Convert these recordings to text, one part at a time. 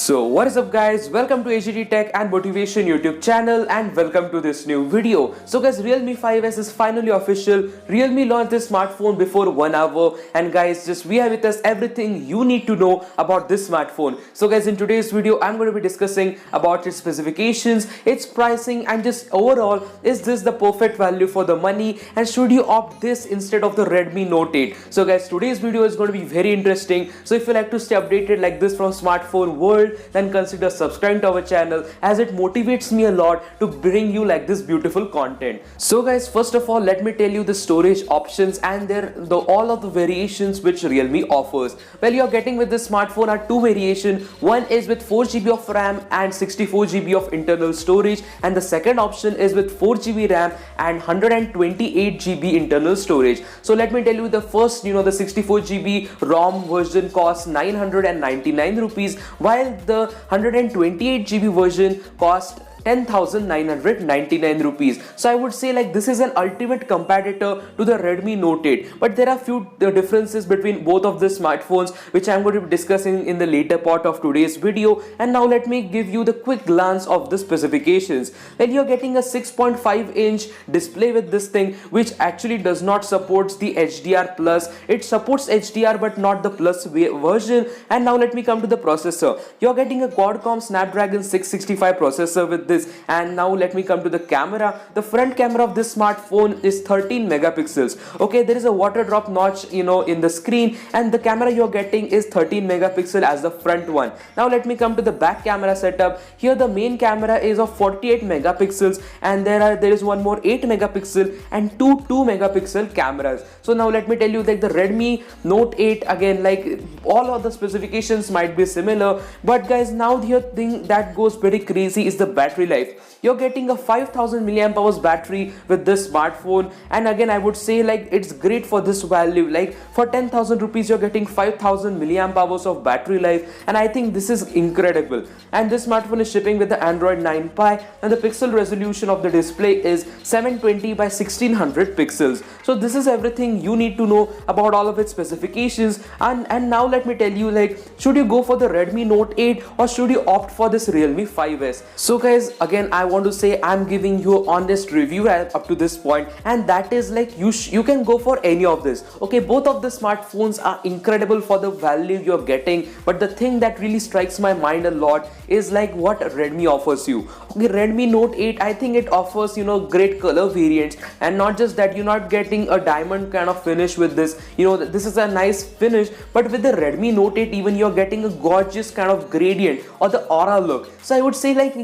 So what is up guys, welcome to AGT Tech and Motivation YouTube channel and welcome to this new video. So guys, Realme 5S is finally official. Realme launched this smartphone before 1 hour and guys, just we have with us everything you need to know about this smartphone. So guys, in today's video I'm going to be discussing about its specifications, its pricing and just overall, is this the perfect value for the money and should you opt this instead of the Redmi Note 8. So guys, today's video is going to be very interesting. So if you like to stay updated like this from smartphone world, then consider subscribing to our channel as it motivates me a lot to bring you like this beautiful content. So guys, first of all, let me tell you the storage options and all of the variations which Realme offers. Well, you're getting with this smartphone are two variations. One is with 4GB of RAM and 64GB of internal storage, and the second option is with 4GB RAM and 128GB internal storage. So let me tell you the first, the 64GB ROM version costs 999 rupees, while the 128GB version cost 10,999 rupees. So I would say like this is an ultimate competitor to the Redmi Note 8, but there are few differences between both of the smartphones which I'm going to be discussing in the later part of today's video. And now let me give you the quick glance of the specifications. Well, you're getting a 6.5-inch display with this thing, which actually does not support the HDR plus. It supports HDR but not the plus version. And now let me come to the processor. You're getting a Qualcomm Snapdragon 665 processor with this. And now let me come to the camera. The front camera of this smartphone is 13 megapixels. Okay, there is a water drop notch in the screen, and the camera you're getting is 13 megapixel as the front one. Now let me come to the back camera setup. Here the main camera is of 48 megapixels, and there is one more 8 megapixel and two 2 megapixel cameras. So now let me tell you that the Redmi Note 8, again, like all of the specifications might be similar, but guys, now the thing that goes very crazy is the battery life. You're getting a 5000 milliamp hours battery with this smartphone, and again I would say like it's great for this value. Like for 10,000 rupees you're getting 5000 milliamp hours of battery life, and I think this is incredible. And this smartphone is shipping with the Android 9 Pie, and the pixel resolution of the display is 720 by 1600 pixels. So this is everything you need to know about all of its specifications. And now let me tell you, like, should you go for the Redmi Note 8 or should you opt for this Realme 5S? So guys, again I want to say I'm giving you an honest review up to this point, and that is like you can go for any of this. Okay, both of the smartphones are incredible for the value you're getting, but the thing that really strikes my mind a lot is like what Redmi offers you. Okay, Redmi Note 8, I think it offers great color variants, and not just that, you're not getting a diamond kind of finish with this. This is a nice finish, but with the Redmi Note 8 even you're getting a gorgeous kind of gradient or the aura look. So I would say like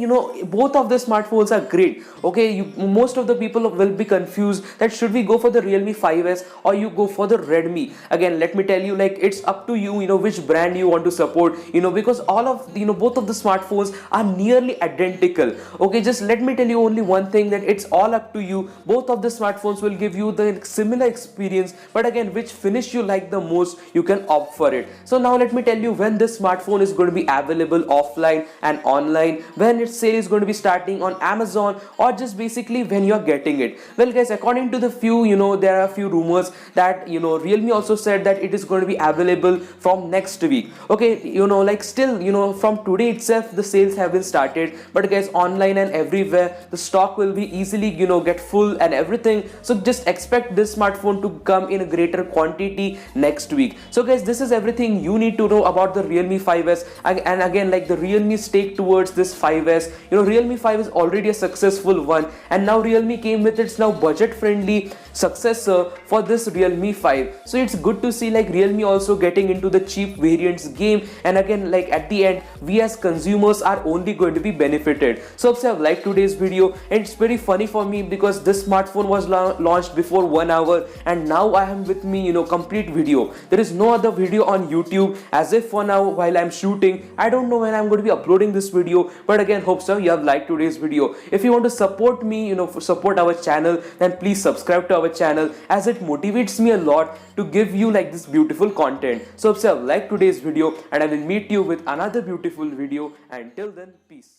both of the smartphones are great. Okay, most of the people will be confused that should we go for the Realme 5S or you go for the Redmi. Again, let me tell you, like, it's up to you, which brand you want to support, because all of both of the smartphones are nearly identical. Okay, just let me tell you only one thing, that it's all up to you. Both of the smartphones will give you the similar experience, but again, which finish you like the most, you can opt for it. So now let me tell you when this smartphone is going to be available offline and online, when its sale is going to be starting on Amazon, or just basically when you're getting it. Well guys, according to the few, there are a few rumors that Realme also said that it is going to be available from next week. Okay, like still, from today itself the sales have been started, but guys, online and everywhere the stock will be easily get full and everything. So just expect this smartphone to come in a greater quantity next week. So guys, this is everything you need to know about the Realme 5S. And again, like the Realme's take towards this 5S, Realme 5 is already a successful one, and now Realme came with its now budget friendly successor for this Realme 5. So it's good to see like Realme also getting into the cheap variants game, and again, like at the end we as consumers are only going to be benefited. So if you have liked today's video, and it's very funny for me because this smartphone was launched before 1 hour, and now I am with me complete video. There is no other video on YouTube as if for now while I'm shooting. I don't know when I'm going to be uploading this video, but again, hope so you have liked today's video. If you want to support me, support our channel, then please subscribe to our channel as it motivates me a lot to give you like this beautiful content. So if you have liked today's video, and I will meet you with another beautiful video. Until then, peace.